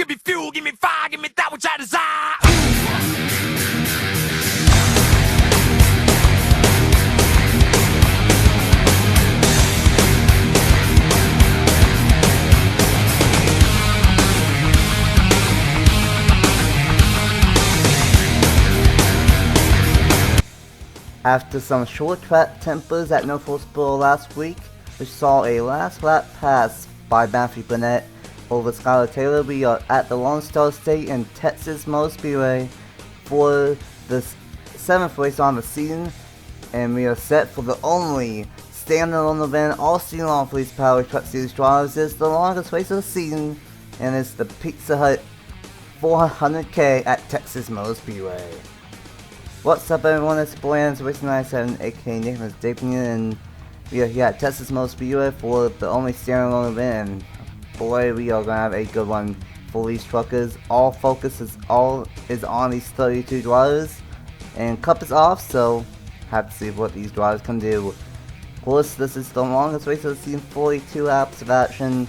give me fuel, give me fire, give me that which I desire. After some short track tempers at North Wilkesboro last week, we saw a last lap pass by Matthew Burnett over Skylar Taylor. We are at the Lone Star State in Texas Motor Speedway for the 7th race on the season, and we are set for the only standalone event all season long for these Powerade Truck Series drivers. It's the longest race of the season, and it's the Pizza Hut 400K at Texas Motor Speedway. What's up, everyone? It's Bland's Racing 97, aka Nathan Stapleton, and we are here at Texas Motor Speedway for the only standalone event. And boy, we are gonna have a good one for these truckers. All focus is on these 32 drivers, and Cup is off, so have to see what these drivers can do. Of course, this is the longest race of the season, 42 laps of action,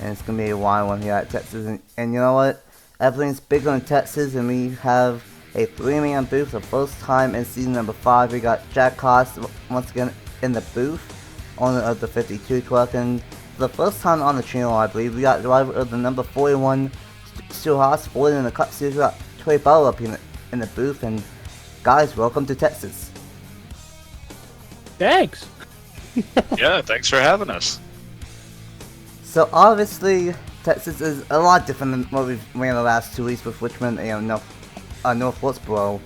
and it's gonna be a wild one here at Texas. And you know what? Everything's bigger in Texas, and we have a 3-man booth for the first time in season number 5. We got Jack Cost once again in the booth, owner of the 52 truck, and for the first time on the channel, I believe, we got driver of the number 41 Stu Haas Ford in the Cup Series. We got Trey Bell up in the booth, and guys, welcome to Texas. Thanks. Yeah, thanks for having us. So obviously, Texas is a lot different than what we've ran the last 2 weeks with Richmond and North Wilkesboro,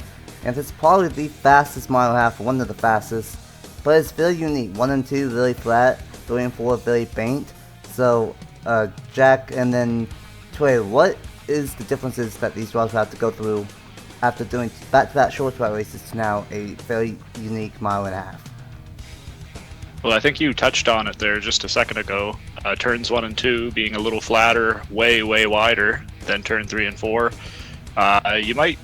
and it's probably the fastest mile and a half, one of the fastest, but it's very unique. 1 and 2 really flat, 3 and 4 very faint. So Jack and then Trey, what is the differences that these drivers have to go through after doing back-to-back short track races to now a very unique mile and a half? Well, I think you touched on it there just a second ago. Turns 1 and 2 being a little flatter, way wider than turn 3 and 4. You might,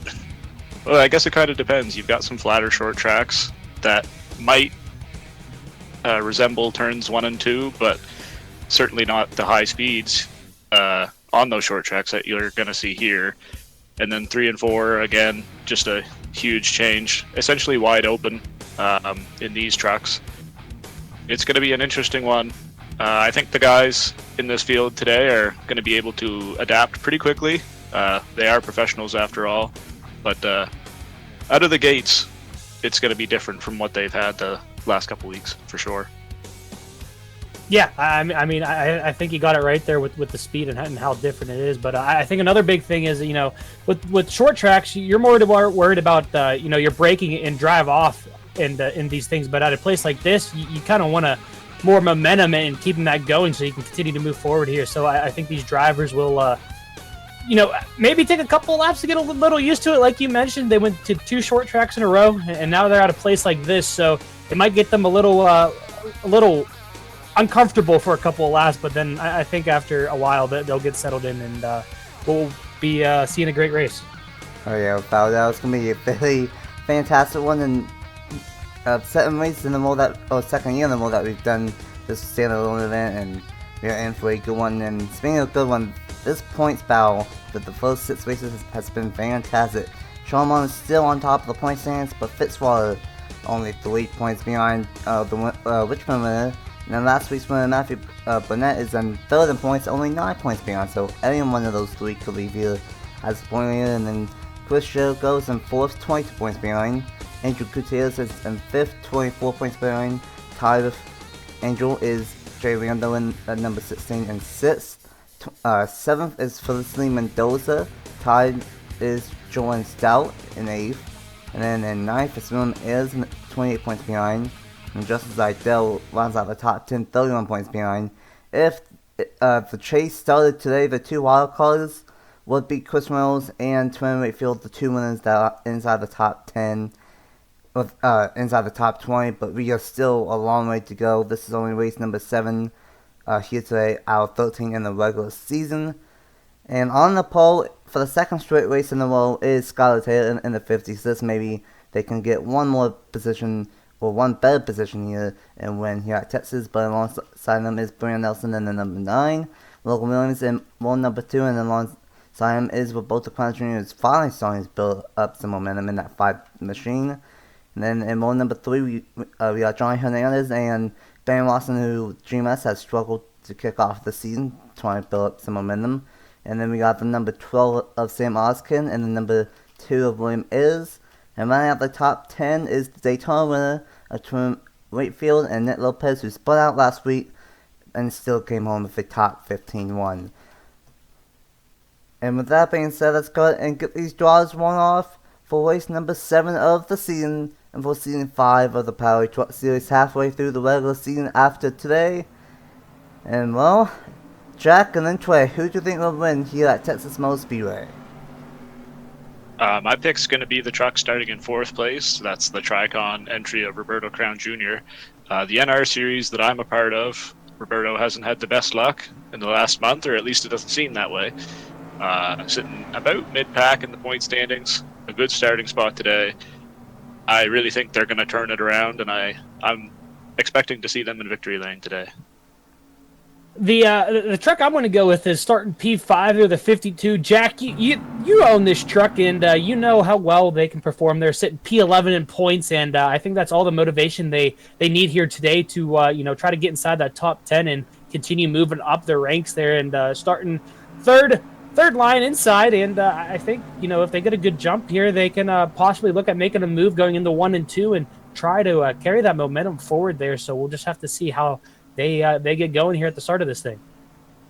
well, I guess it kind of depends. You've got some flatter short tracks that might resemble turns 1 and 2, but certainly not the high speeds on those short tracks that you're going to see here. And then 3 and 4, again, just a huge change, essentially wide open in these trucks. It's going to be an interesting one. I think the guys in this field today are going to be able to adapt pretty quickly. They are professionals after all, but out of the gates, it's going to be different from what they've had the last couple weeks, for sure. Yeah, I mean, I think you got it right there with the speed and how different it is. But I think another big thing is, you know, with short tracks, you're more worried about, your braking and drive off in these things. But at a place like this, you kind of want to more momentum and keeping that going so you can continue to move forward here. So I think these drivers will, maybe take a couple of laps to get a little used to it. Like you mentioned, they went to 2 short tracks in a row, and now they're at a place like this. So it might get them a little uncomfortable for a couple of laps, but then I think after a while they'll get settled in, and we'll be seeing a great race. Oh yeah, without doubt, it's gonna be a very fantastic one, and second race in the mode second year in the mode that we've done this standalone event, and we're in for a good one. And speaking of good one, this points battle that the first 6 races has been fantastic. Sharman is still on top of the point stands, but Fitzwater only 3 points behind the Richmond winner. And then last week's winner, Matthew Burnett, is in 3rd in points, only 9 points behind. So any one of those 3 could leave here as a point leader. And then Chris Joe goes in 4th, 22 points behind. Andrew Gutierrez is in 5th, 24 points behind. Tied with Angel is Jay Rando in number 16 and 6th. 7th is Felicity Mendoza. Tied is Joanne Stout in 8th. And then in 9th is William Ayers, 28 points behind. And Justin Zidell rounds out the top 10, 31 points behind. If the chase started today, the 2 wildcards would be Chris Reynolds and Twin Wakefield, the 2 winners that are inside the top 10. Inside the top 20, but we are still a long way to go. This is only race number 7 here today, out of 13 in the regular season. And on the pole for the second straight race in a row is Skylar Taylor in the 56. Maybe they can get one more position or one better position here and win here at Texas. But alongside them is Brian Nelson in the number 9, Logan Williams in roll number 2, and Simon is with both the Clown Juniors finally starting to build up some momentum in that 5 machine. And then in mold number 3, we got Johnny Hernandez and Ben Lawson, who GMS has struggled to kick off the season, trying to build up some momentum. And then we got the number 12 of Sam Oskin and the number 2 of William Is. And running out the top 10 is the Daytona winner of Tim Wakefield and Nick Lopez, who spun out last week and still came home with a top 15 win. And with that being said, let's go ahead and get these draws one off for race number 7 of the season and for season 5 of the Powerade Truck Series, halfway through the regular season after today. And well, Jack and then Trey, who do you think will win here at Texas Motor Speedway? My pick's going to be the truck starting in 4th place. That's the Tricon entry of Roberto Crown Jr. The NR series that I'm a part of, Roberto hasn't had the best luck in the last month, or at least it doesn't seem that way. Sitting about mid-pack in the point standings, a good starting spot today. I really think they're going to turn it around, and I'm expecting to see them in victory lane today. The truck I'm going to go with is starting P5 or the 52. Jack, you own this truck, and you know how well they can perform. They're sitting P11 in points, and I think that's all the motivation they need here today to try to get inside that top 10 and continue moving up their ranks there, and starting third line inside. And I think if they get a good jump here, they can possibly look at making a move going into 1 and 2 and try to carry that momentum forward there. So we'll just have to see how they get going here at the start of this thing.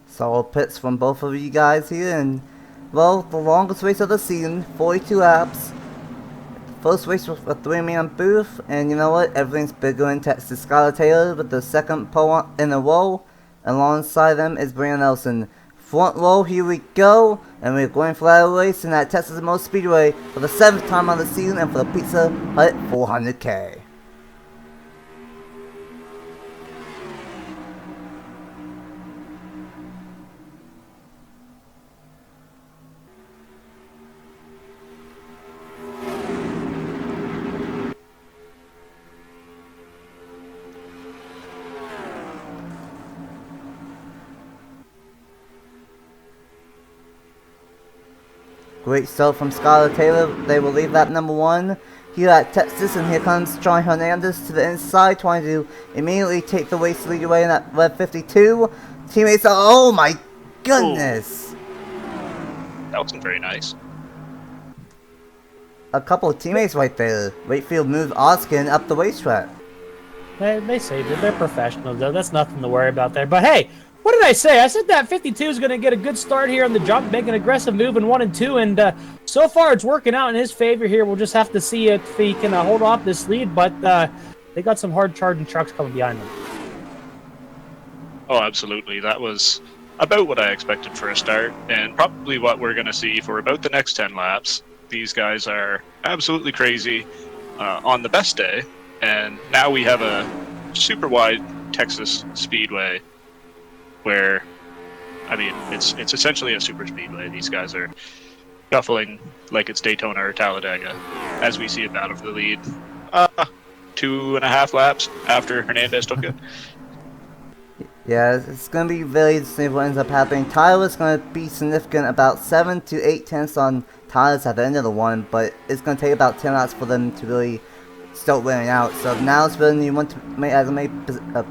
Solid pits from both of you guys here, and well, the longest race of the season, 42 laps. First race was a 3-man booth, and you know what? Everything's bigger in Texas. Skylar Taylor with the second pole in a row. Alongside them is Brandon Nelson. Front row, here we go, and we're going for that race in that Texas Motor Speedway for the 7th time on the season and for the Pizza Hut 400K. Great start from Skylar Taylor. They will leave that number 1 here at Texas, and here comes Johnny Hernandez to the inside, trying to immediately take the race lead away in that red 52. Teammates are, oh my goodness! That wasn't very nice. A couple of teammates right there. Wakefield moved Oskin up the racetrack. They saved it. They're professionals, though. That's nothing to worry about there. But hey, what did I say? I said that 52 is going to get a good start here on the jump, make an aggressive move in 1 and 2, and so far it's working out in his favor here. We'll just have to see if he can hold off this lead, but they got some hard-charging trucks coming behind them. Oh, absolutely. That was about what I expected for a start, and probably what we're going to see for about the next 10 laps. These guys are absolutely crazy on the best day, and now we have a super wide Texas Speedway where, I mean, it's essentially a super speedway. These guys are shuffling like it's Daytona or Talladega as we see it out of the lead 2.5 laps after Hernandez took it. Yeah, it's going to be very interesting what ends up happening. Tyler's going to be significant, about 7 to 8 tenths on Tyler's at the end of the one, but it's going to take about 10 laps for them to really start wearing out. So now it's when you want to make as many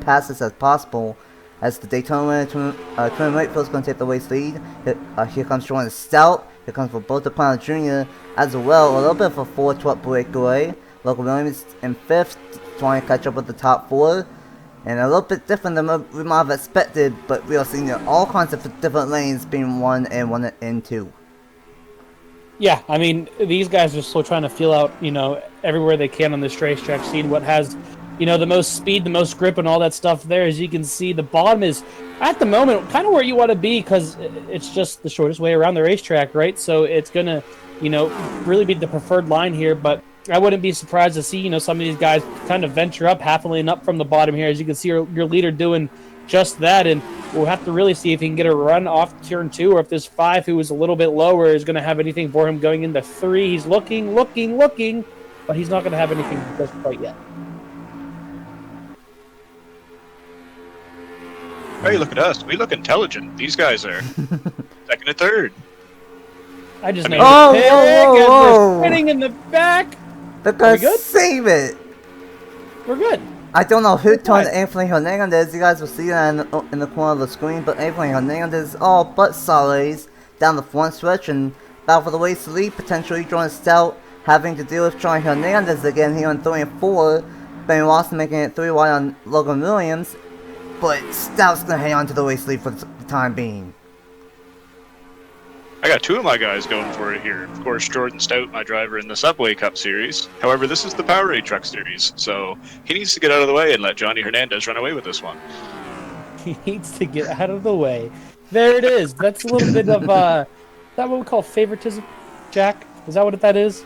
passes as possible. As the Daytona winner, Twin Wakefield is going to take the race lead. Here comes Jordan Stout. Here comes Roberto Crown Jr. as well. A little bit of a 4-truck breakaway. Local Williams in 5th, trying to catch up with the top 4. And a little bit different than what we might have expected, but we are seeing all kinds of different lanes being 1 and 2. Yeah, I mean, these guys are still trying to feel out, everywhere they can on this racetrack, seeing what has the most speed, the most grip, and all that stuff there. As you can see, the bottom is, at the moment, kind of where you want to be, because it's just the shortest way around the racetrack, right? So it's going to, really be the preferred line here, but I wouldn't be surprised to see, some of these guys kind of venture up, half a lane up from the bottom here. As you can see, your leader doing just that, and we'll have to really see if he can get a run off turn 2, or if this 5, who was a little bit lower, is going to have anything for him going into 3. He's looking, but he's not going to have anything just quite yet. Hey, look at us. We look intelligent. These guys are second and third. I just I made mean- a Oh, pick, whoa, and whoa. we're spinning in the back. They're Are gonna we good? save it! We're good. I don't know who We're turned fine. Anthony Hernandez. You guys will see that in the corner of the screen. But Anthony Hernandez all but solids down the front stretch and battle for the race lead. Potentially Jordan Stout having to deal with Johnny Hernandez again here on 3 and 4. Ben Lawson making it 3 wide on Logan Williams. But Stout's gonna hang on to the race lead for the time being. I got two of my guys going for it here. Of course, Jordan Stout, my driver in the Subway Cup Series. However, this is the Powerade Truck Series, so he needs to get out of the way and let Johnny Hernandez run away with this one. He needs to get out of the way. There it is. That's a little bit of, is that what we call favoritism, Jack? Is that what that is?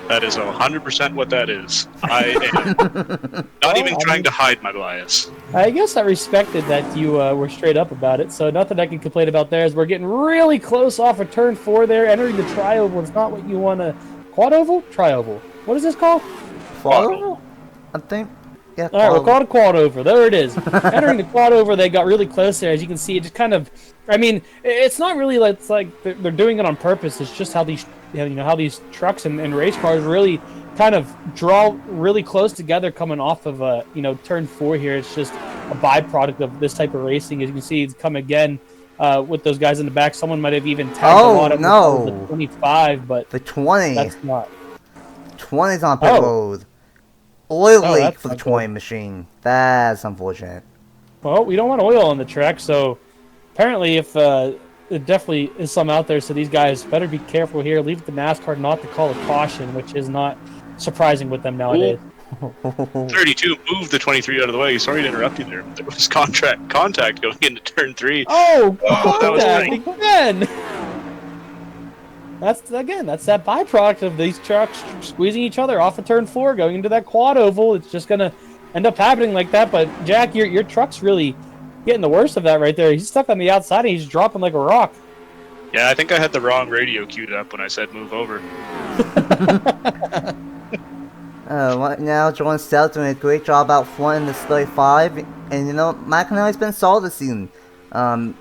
That is 100% what that is. I am not even trying to hide my bias. I guess I respected that you were straight up about it, so nothing I can complain about there as we're getting really close off of turn 4 there, entering the tri-oval. It's not what you want to... Quad-oval? Tri-oval. What is this called? Quad-oval? I think. Yeah, All right, we'll call it a quad-over. There it is. Entering the quad-over, they got really close there. As you can see, it just kind of... I mean, it's not really like, it's like they're doing it on purpose. It's just how these... You know, how these trucks and race cars really kind of draw really close together coming off of turn 4 here. It's just a byproduct of this type of racing. As you can see, it's come again with those guys in the back. Someone might have even tagged a lot of the 25, but the 20. that's not. 20's on pit road. Oil leak that's for the not 20 machine. That's unfortunate. Well, we don't want oil on the track, so apparently if it definitely is some out there, so these guys better be careful here. Leave it to NASCAR not to call a caution, which is not surprising with them nowadays. 32 moved the 23 out of the way. Sorry to interrupt you there. There was contact going into turn 3. Oh, that was contact again! That's that byproduct of these trucks squeezing each other off of turn 4, going into that quad oval. It's just gonna end up happening like that. But Jack, your truck's really getting the worst of that right there. He's stuck on the outside and he's dropping like a rock. Yeah, I think I had the wrong radio queued up when I said move over. Right now, Jordan Stout doing a great job out front in this 35. And you know, McIntyre's been solid this season. And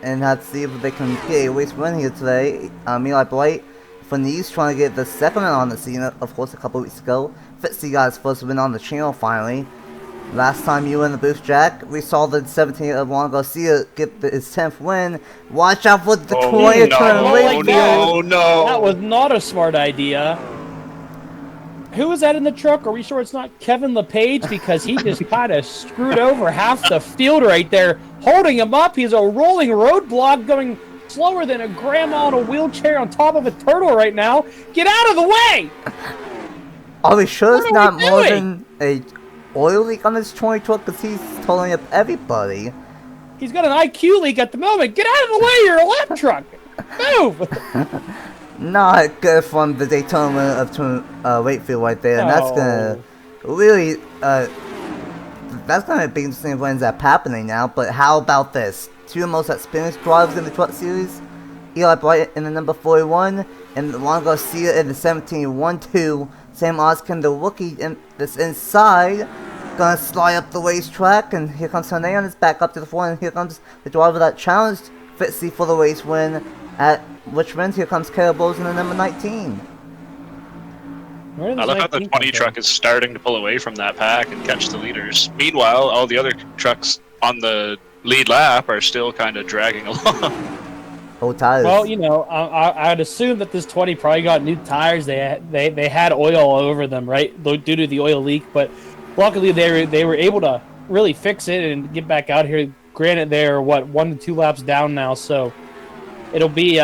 have to see if they can get a race win here today. Eli Blight from the East trying to get the second win on the scene, of course, a couple weeks ago. Fitzy got his first win on the channel finally. Last time you were in the booth, Jack, we saw the 17 of Juan Garcia get his 10th win. Watch out for the 20th turn late field. No. That was not a smart idea. Who is that in the truck? Are we sure it's not Kevin LePage? Because he just kind of screwed over half the field right there, holding him up. He's a rolling roadblock going slower than a grandma in a wheelchair on top of a turtle right now. Get out of the way! Are we sure it's What are not we more doing? than a oil leak on this 20 truck? Because he's totaling up everybody. He's got an IQ leak at the moment. Get out of the way, you're a lap truck. Move! Not good from the Daytona of Wakefield right there. And that's gonna No. really, that's gonna be interesting when that's happening now. But how about this? Two of the most experienced drivers in the Truck Series. Eli Blight in the number 41, and Juan Garcia in the 17 1-2. Sam Oskin, the rookie that's inside, gonna slide up the racetrack, and here comes Hernandez back up to the front, and here comes the driver that challenged Fitzy for the race win at Richmond. Here comes Caleb Bowes in the number 19. Where does I love how the 19 20 come truck is starting to pull away from that pack and catch the leaders. Meanwhile, all the other trucks on the lead lap are still kind of dragging along. Oh, tires. Well, you know, I'd assume that this 20 probably got new tires. They had oil all over them, right, due to the oil leak. But luckily, they were able to really fix it and get back out here. Granted, they're 1 to 2 laps down now, so it'll be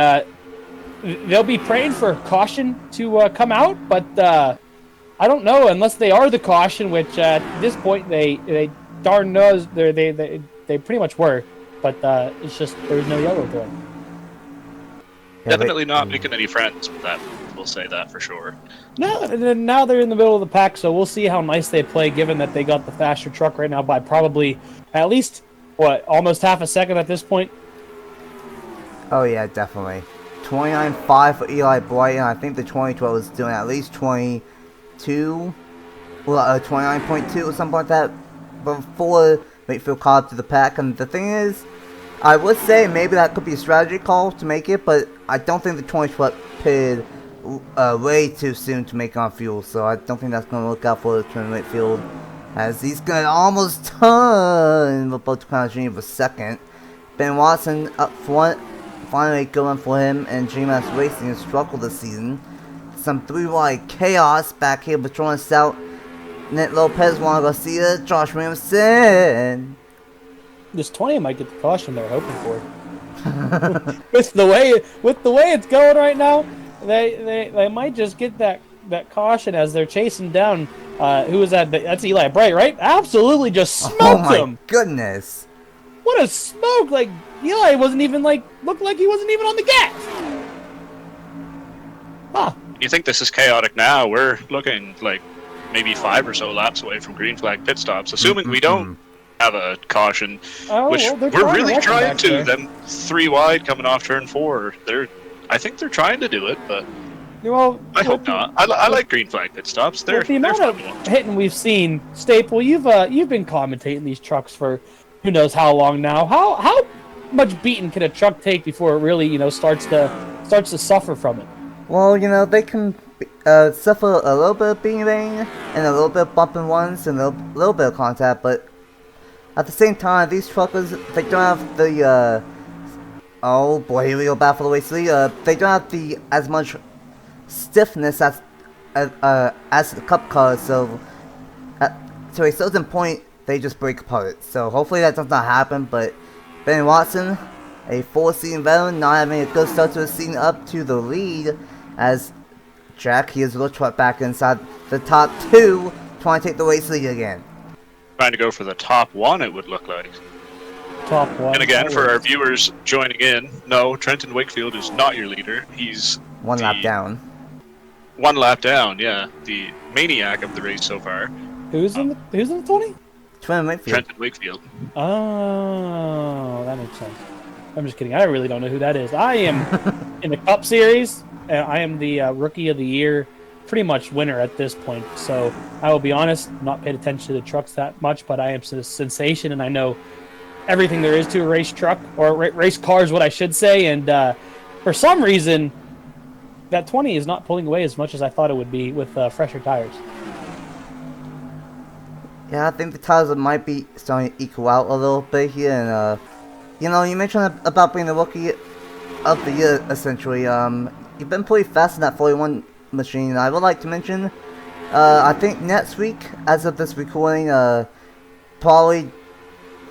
they'll be praying for caution to come out. But I don't know unless they are the caution, which at this point they darn knows they pretty much were. But it's just there's no yellow to them. Definitely not making any friends with that. We'll say that for sure. No, now they're in the middle of the pack, so we'll see how nice they play, given that they got the faster truck right now by probably at least, almost half a second at this point. Oh yeah, definitely. 29.5 for Eli Blight, and I think the 2012 was doing at least 22, 29.2 or something like that before Wakefield caught up to the pack. And the thing is, I would say maybe that could be a strategy call to make it, but I don't think the 20 truck pitted way too soon to make on fuel, so I don't think that's going to look out for the Twin Whitfield, as he's going to almost turn with both cars for second. Ben Watson up front, finally going for him, and GMS Racing has struggled this season. Some 3-wide chaos back here, patrolling south. Nick Lopez, Juan Garcia, Josh Williamson. This 20 might get the caution they're hoping for. with the way it's going right now, they might just get that caution as they're chasing down. Who is that? That's Eli Bright, right? Absolutely, just smoked him. Oh my goodness! What a smoke! Like Eli wasn't even looked like he wasn't even on the gas. Huh? You think this is chaotic now? We're looking like maybe 5 or so laps away from green flag pit stops, assuming we don't have a caution, which we're really trying to. Them 3 wide coming off turn 4. I think they're trying to do it, but I hope not. I like green flag pit stops. They're the amount of hitting we've seen. Staple, you've been commentating these trucks for who knows how long now. How much beating can a truck take before it really starts to suffer from it? Well, they can suffer a little bit of beating and a little bit of bumping ones and a little bit of contact, but at the same time, these truckers, they don't have the, oh boy, here we go back for the way three. They don't have as much stiffness as the Cup cars, so to a certain point, they just break apart. So hopefully that does not happen, but Ben Watson, a 4-season veteran, not having a good start to the season, up to the lead, as Jack, he is looked back inside the top 2, trying to take the race lead again. Trying to go for the top 1, it would look like. Top 1. And again, for our viewers joining in, no, Trenton Wakefield is not your leader. He's 1 lap down. 1 lap down, yeah. The maniac of the race so far. Who's in the 20? Trenton Wakefield. Oh, that makes sense. I'm just kidding. I really don't know who that is. I am in the Cup Series. I am the Rookie of the Year, pretty much winner at this point. So I will be honest, not paid attention to the trucks that much, but I am a sensation, and I know everything there is to a race truck, or race car is what I should say. And for some reason, that 20 is not pulling away as much as I thought it would be with fresher tires. Yeah, I think the tires might be starting to equal out a little bit here, and you mentioned about being the Rookie of the Year, essentially. You've been pretty fast in that 41 machine, and I would like to mention, I think next week, as of this recording, probably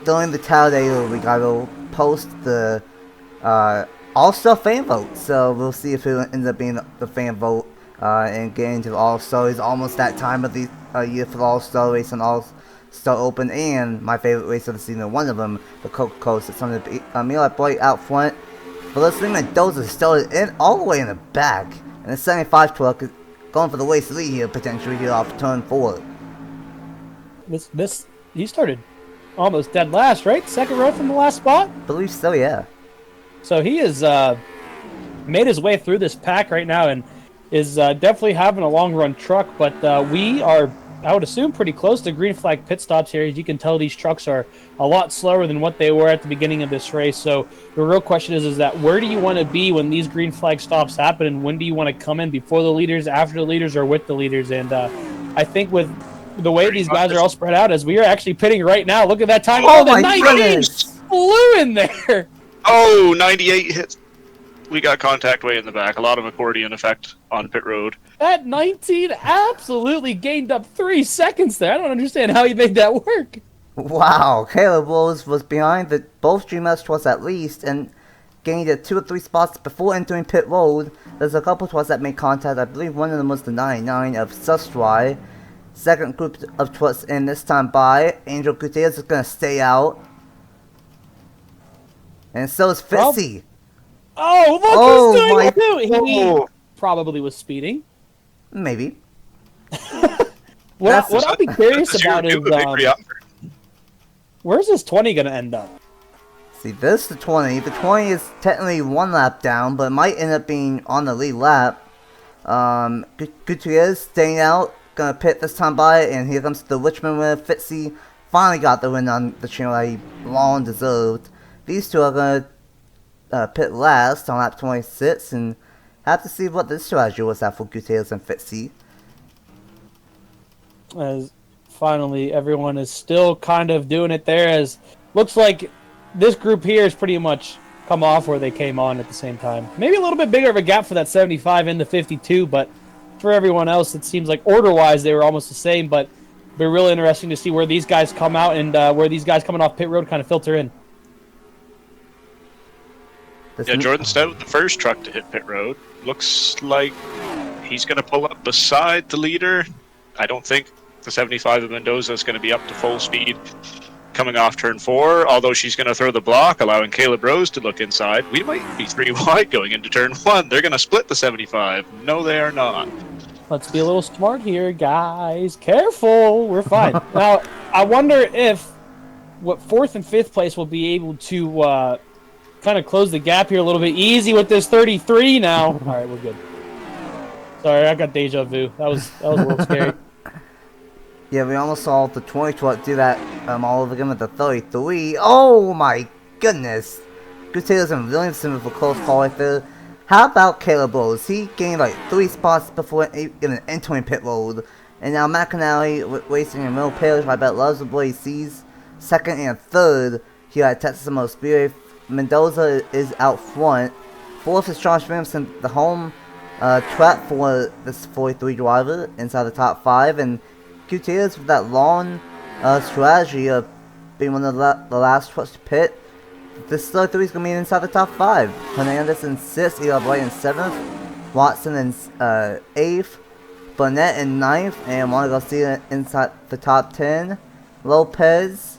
during the Tower Day, we gotta post the All-Star fan vote, so we'll see if it ends up being the fan vote, and getting to the All-Star. It's almost that time of the year for the All-Star race and All-Star Open, and my favorite race of the season, one of them, the Coca-Cola. It's something to Mila Boy out front. But let's think Mendoza is still all the way in the back, and the 75 truck is going for the race lead here, potentially here off turn 4. He started almost dead last, right? Second row from the last spot? I believe so, yeah. So he has made his way through this pack right now and is definitely having a long run truck, but we are, I would assume, pretty close to green flag pit stops here. As you can tell, these trucks are a lot slower than what they were at the beginning of this race. So the real question is that where do you want to be when these green flag stops happen, and when do you want to come in before the leaders, after the leaders, or with the leaders? And I think with the way these guys are all spread out, as we are actually pitting right now, look at that time. Oh the my 98 goodness! flew in there. Oh, 98 hits. We got contact way in the back. A lot of accordion effect on pit road. That 19 absolutely gained up 3 seconds there. I don't understand how he made that work. Wow, Caleb Rose was behind both GMS trucks at least, and gained 2 or 3 spots before entering pit road. There's a couple trucks that made contact. I believe one of them was the 99 of Sustry. Second group of trucks in this time by. Angel Gutierrez is going to stay out. And so is Fitzy. Oh, look who's doing it! He probably was speeding. Maybe. What I'll be curious about is where's this 20 going to end up? See, this is the 20. The 20 is technically 1 lap down, but it might end up being on the lead lap. Gutierrez staying out, gonna pit this time by, and here comes the Richmond winner. Fitzy finally got the win on the channel that he long deserved. these two are going to pit last on lap 26, and have to see what this strategy was at for Gutierrez and Fitzy. As finally everyone is still kind of doing it there, as looks like this group here has pretty much come off where they came on at the same time. Maybe a little bit bigger of a gap for that 75 and the 52, but for everyone else, it seems like order-wise they were almost the same, but it'll be really interesting to see where these guys come out and where these guys coming off pit road kind of filter in. Yeah, Jordan Stout, the first truck to hit pit road, looks like he's going to pull up beside the leader. I don't think the 75 of Mendoza is going to be up to full speed coming off turn 4, although she's going to throw the block, allowing Caleb Rose to look inside. We might be 3 wide going into turn 1. They're going to split the 75. No, they are not. Let's be a little smart here, guys. Careful. We're fine. Now, I wonder if what 4th and 5th place will be able to kind of close the gap here a little bit easy with this 33 now. All right, we're good. Sorry, I got deja vu. That was a little scary. Yeah, we almost saw the 20 truck do that all over again with the 33. Oh my goodness. Gutierrez and Williamson with a close call right there. How about Caleb Rose? He gained like 3 spots before even entering pit road. And now McAnally racing in Mill Parish. I bet loves the boy he sees. 2nd and 3rd here at Texas Motor Speedway. Mendoza is out front. 4th is Josh Williamson, the home track for this 43 driver inside the top 5. And Gutierrez with that long strategy of being one of the last trucks to pit. This 33 is going to be inside the top 5. Hernandez in 6th, Eli Blight in 7th, Watson in 8th, Burnett in 9th, and Juan Garcia inside the top 10. Lopez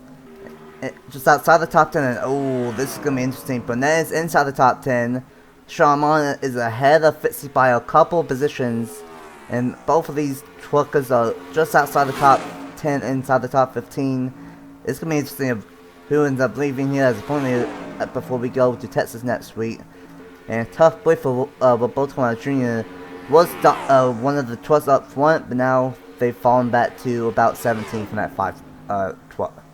just outside the top 10, and oh, this is going to be interesting. Burnett is inside the top 10. Sharman is ahead of Fitzy by a couple positions, and both of these truckers are just outside the top 10, inside the top 15. It's going to be interesting if who ends up leaving here as a point before we go to Texas next week. And tough break for Roberto Jr. was one of the trucks up front, but now they've fallen back to about 17th from that 5 truck.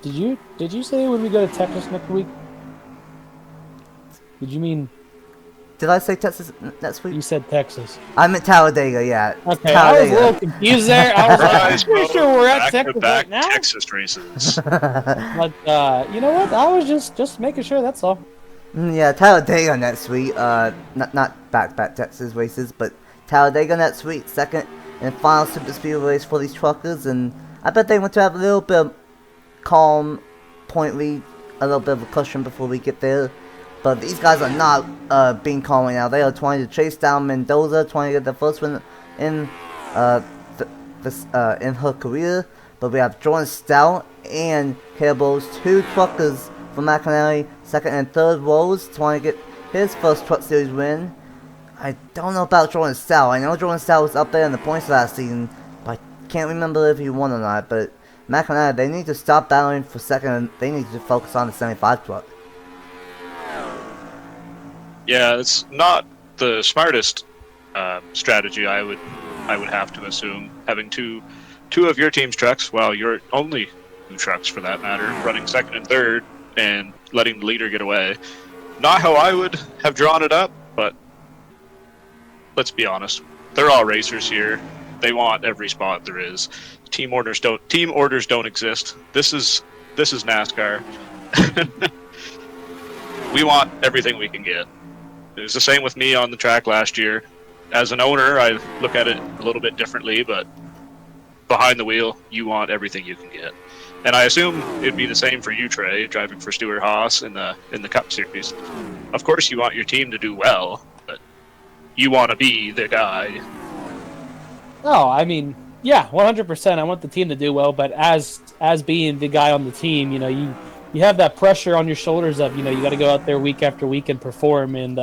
Did you say when we go to Texas next week? Did you mean? Did I say Texas next week? You said Texas. I meant Talladega, yeah. Okay, Talladega. I was a little confused there. I was like, pretty sure we're at Texas back right now. Texas races. But you know what? I was just making sure. That's all. Yeah, Talladega next week. Not back Texas races, but Talladega next week. 2nd and final super speed race for these truckers, and I bet they want to have a little bit of calm point lead, a little bit of a cushion before we get there. But these guys are not being calm right now. They are trying to chase down Mendoza, trying to get the first one in in her career. But we have Jordan Stout and Caleb Rose, 2 truckers from McAnally, 2nd and 3rd. Rose trying to get his first Truck Series win. I don't know about Jordan Stout. I know Jordan Stout was up there in the points last season, but I can't remember if he won or not. But McAnally, they need to stop battling for 2nd, and they need to focus on the 75 truck. Yeah, it's not the smartest strategy. I would have to assume having two of your team's trucks, well, your only 2 trucks for that matter, running 2nd and 3rd and letting the leader get away. Not how I would have drawn it up, but let's be honest, they're all racers here. They want every spot there is. Team orders don't exist. This is NASCAR. We want everything we can get. It was the same with me on the track last year. As an owner, I look at it a little bit differently, but behind the wheel, you want everything you can get. And I assume it'd be the same for you, Trey, driving for Stewart Haas in the Cup Series. Of course, you want your team to do well, but you want to be the guy. Oh, I mean, yeah, 100%. I want the team to do well, but as being the guy on the team, you know, you have that pressure on your shoulders of, you know, you got to go out there week after week and perform, and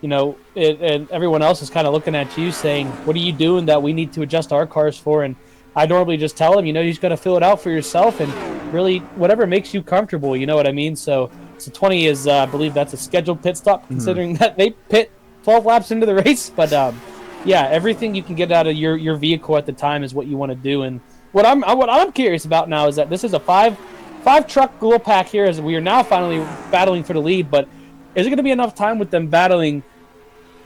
you know, and everyone else is kind of looking at you saying, what are you doing that we need to adjust our cars for? And I normally just tell them, you know, you just got to fill it out for yourself and really whatever makes you comfortable, you know what I mean? So 20 is, I believe that's a scheduled pit stop, considering that they pit 12 laps into the race. But yeah, everything you can get out of your vehicle at the time is what you want to do. And what I'm curious about now is that this is a 5 5-truck dual pack here as we are now finally battling for the lead, but is it going to be enough time with them battling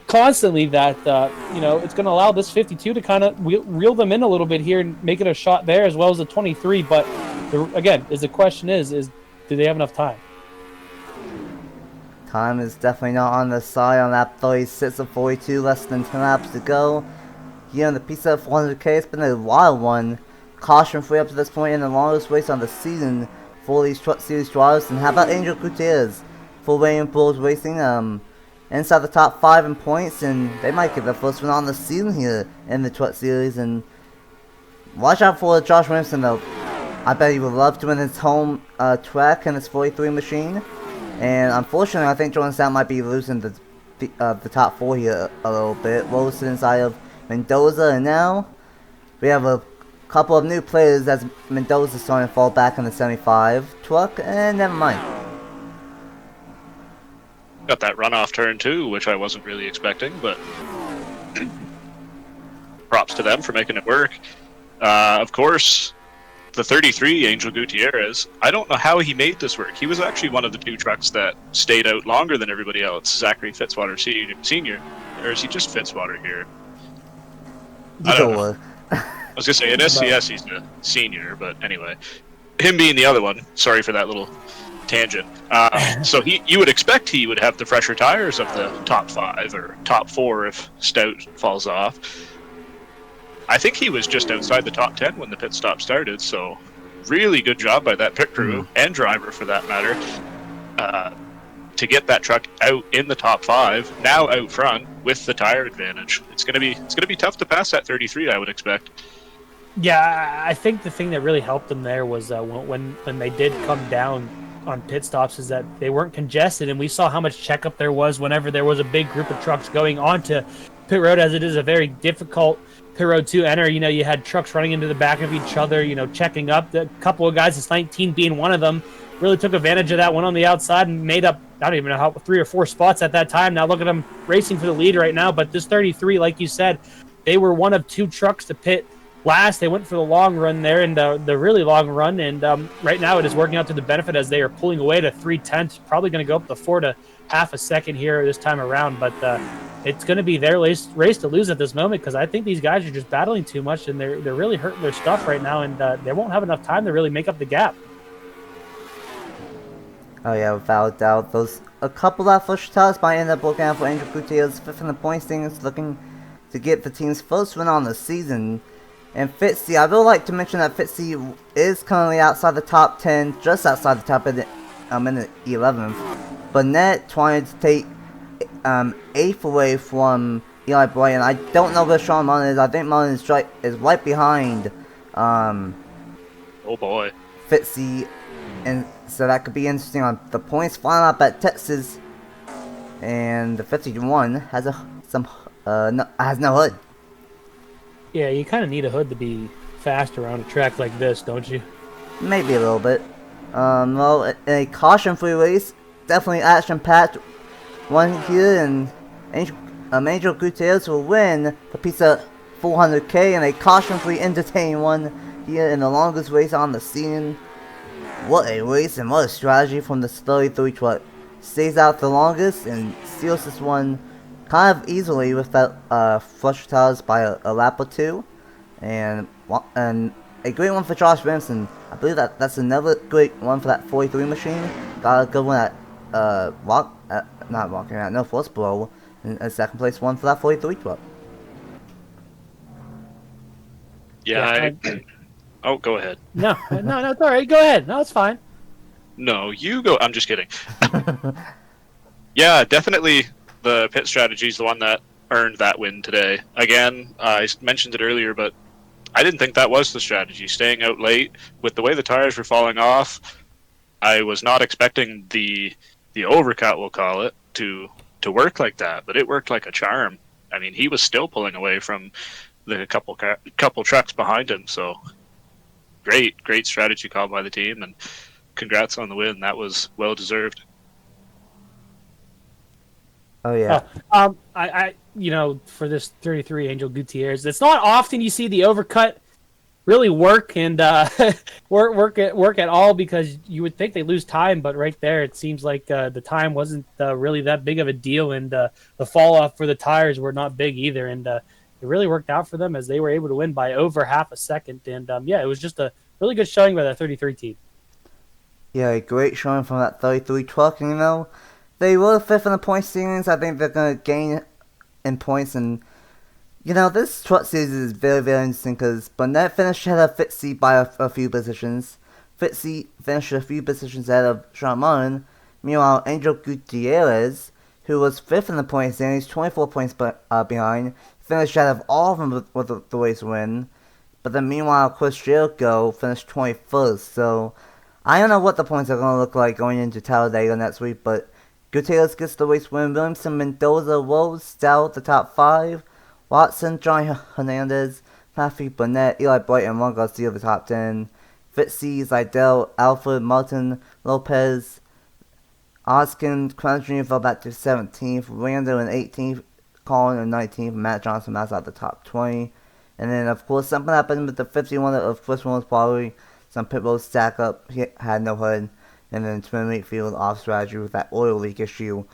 constantly that it's going to allow this 52 to kind of reel them in a little bit here and make it a shot there as well as the 23? But the question is do they have enough time? Time is definitely not on the side on lap 36 of 42, less than 10 laps to go. Here in the PCF 400K, it's been a wild one. Caution free up to this point in the longest race on the season for these Truck Series drivers. And how about Angel Gutierrez for Wayne Bulls Racing? Inside the top 5 in points, and they might get the first one on the season here in the Truck Series. And watch out for Josh Williamson though. I bet he would love to win his home track in his 43 machine. And unfortunately, I think Jordan Stout might be losing the top 4 here a little bit. Rose inside of Mendoza, and now we have a couple of new players as Mendoza is starting to fall back in the 75 truck, and never mind. Got that runoff turn too, which I wasn't really expecting, but props to them for making it work. Of course, the 33, Angel Gutierrez, I don't know how he made this work. He was actually one of the 2 trucks that stayed out longer than everybody else. Zachary Fitzwater Sr., or is he just Fitzwater here? I don't know. I was going to say, in SCS he's a senior, but anyway. Him being the other one, sorry for that little tangent. So you would expect he would have the fresher tires of the top 5 or top 4 if Stout falls off. I think he was just outside the top 10 when the pit stop started, so really good job by that pit crew and driver for that matter to get that truck out in the top 5, now out front with the tire advantage. It's gonna be tough to pass that 33, I would expect. Yeah, I think the thing that really helped them there was when they did come down on pit stops is that they weren't congested, and we saw how much checkup there was whenever there was a big group of trucks going onto pit road, as it is a very difficult pit road to enter. You had trucks running into the back of each other, checking up. The couple of guys, this 19 being one of them, really took advantage of that one on the outside and made up, I don't even know how, 3 or 4 spots at that time. Now look at them racing for the lead right now, but this 33, like you said, they were one of 2 trucks to pit last. They went for the long run there, and the really long run, and right now it is working out to the benefit as they are pulling away to 3/10, probably going to go up to 4 to half a second here this time around, but it's going to be their race to lose at this moment, because I think these guys are just battling too much, and they're really hurting their stuff right now, and they won't have enough time to really make up the gap. Oh yeah, without doubt. A couple of first tires might end up working out for Angel Gutierrez. 5th in the points standings, looking to get the team's first win on the season. And Fitzy, I would like to mention that Fitzy is currently outside the top 10, just outside the top 10, in the 11th. Burnett trying to take 8th away from Eli Bryant. I don't know where Sean Mullen is. I think Mullen is right behind oh boy, Fitzy, and so that could be interesting on the points. Final up at Texas, and the 51 has has no hood. Yeah, you kind of need a hood to be fast around a track like this, don't you? Maybe a little bit. Well, in a caution-free race, definitely action-packed one here, and Angel Gutierrez will win the pizza 400K in a caution-free, entertaining one here in the longest race on the season. What a race and what a strategy from the 33 truck. Stays out the longest and steals this one kind of easily with that flush tires by a lap or 2, and a great one for Josh Benson. I believe that's another great one for that 43 machine. Got a good one at North Wilkesboro, and a second place one for that 43 truck. Oh, go ahead. No, it's all right. Go ahead. No, it's fine. No, you go. I'm just kidding. Yeah, definitely. The pit strategy is the one that earned that win today. Again, I mentioned it earlier, but I didn't think that was the strategy. Staying out late with the way the tires were falling off, I was not expecting the overcut, we'll call it, to work like that. But it worked like a charm. I mean, he was still pulling away from the couple trucks behind him. So great strategy call by the team, and congrats on the win. That was well deserved. Oh yeah. I for this 33 Angel Gutierrez, it's not often you see the overcut really work and work at all, because you would think they lose time, but right there it seems like the time wasn't really that big of a deal, and the fall off for the tires were not big either, and it really worked out for them as they were able to win by over half a second, and yeah, it was just a really good showing by the 33 team. Yeah, a great showing from that 33 truck, and they were 5th in the point standings. I think they're going to gain in points, and this truck series is very, very interesting because Burnett finished ahead of Fitzy by a few positions. Fitzy finished a few positions ahead of Sean Martin. Meanwhile, Angel Gutierrez, who was 5th in the point standings, 24 points behind, finished ahead of all of them with the race win. But then meanwhile, Chris Jericho finished 21st, so I don't know what the points are going to look like going into Talladega next week, but Gutierrez gets the race win. Williamson, Mendoza, Rose, Stout, the top 5. Watson, Johnny Hernandez, Matthew Burnett, Eli Bright, and Ron Garcia, the top 10. Fitzy, Zidell, Alfred, Martin, Lopez, Oskin, Crown Jr. fell back to 17th. Randall in 18th, Colin in 19th, Matt Johnson that's out the top 20. And then, of course, something happened with the 51 of Chris Williams, probably some pit road stack up. He had no hood. And then Twin Wakefield off strategy with that oil leak issue.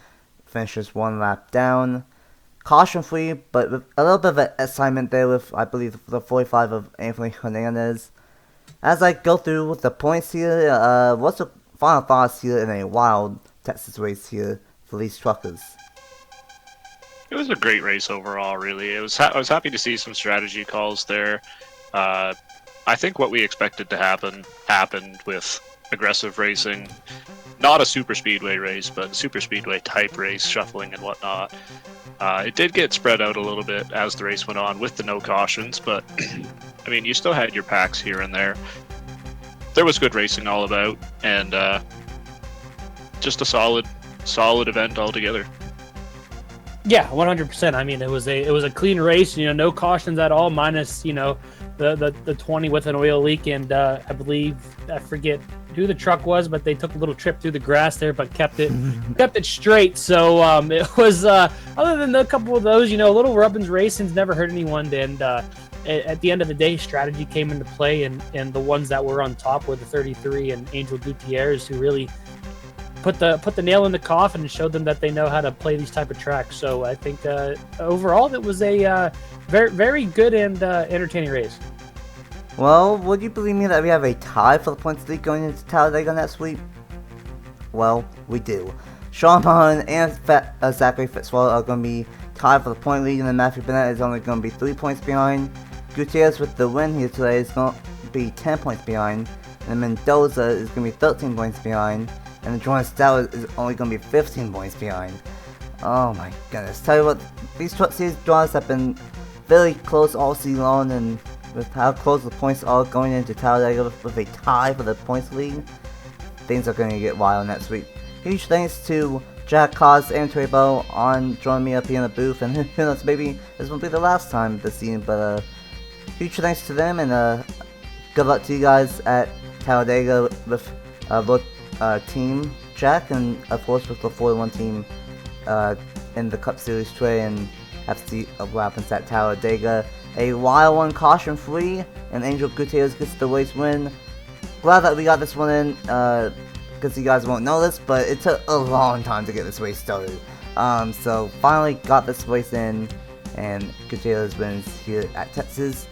Finishes 1 lap down. Caution free, but with a little bit of an assignment there with, I believe, the 45 of Anthony Hernandez. As I go through with the points here, what's the final thoughts here in a wild Texas race here for these truckers? It was a great race overall, really. I was happy to see some strategy calls there. I think what we expected to happen happened with aggressive racing. Not a super speedway race, but super speedway type race, shuffling and whatnot. It did get spread out a little bit as the race went on with the no cautions, but I mean, you still had your packs here and there. There was good racing all about, and just a solid event altogether. Yeah, 100%. I mean, it was a clean race. No cautions at all, minus the 20 with an oil leak, and I forget who the truck was, but they took a little trip through the grass there, but kept it straight. So it was other than a couple of those, little rubbins racing's never hurt anyone. And at the end of the day, strategy came into play, and the ones that were on top were the 33 and Angel Gutierrez, who really put the nail in the coffin and showed them that they know how to play these type of tracks. So I think overall it was a very, very good and entertaining race. Well, would you believe me that we have a tie for the points league going into Talladega next week? Well, we do. Sean Martin and Zachary Fitzwater are going to be tied for the point lead, and then Matthew Bennett is only going to be 3 points behind. Gutierrez with the win here today is going to be 10 points behind, and Mendoza is going to be 13 points behind, and then Jordan Stout is only going to be 15 points behind. Oh my goodness. Tell you what, these truck series draws have been very close all season long, and with how close the points are going into Talladega with a tie for the points lead, things are going to get wild next week. Huge thanks to Jack Cos and Trebo on joining me up here in the booth, and who knows, maybe this won't be the last time this season, but huge thanks to them, and good luck to you guys at Talladega with both Team Jack and of course with the 41 team in the Cup Series tray, and have to see what happens at Talladega. A wild one, caution free, and Angel Gutierrez gets the race win. Glad that we got this one in, because you guys won't know this, but it took a long time to get this race started. So finally got this race in, and Gutierrez wins here at Texas.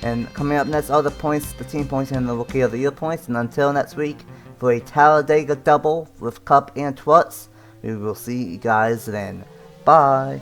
And coming up next are the points, the team points and the Rookie of the Year points. And until next week, for a Talladega double with Cup and Trucks, we will see you guys then. Bye!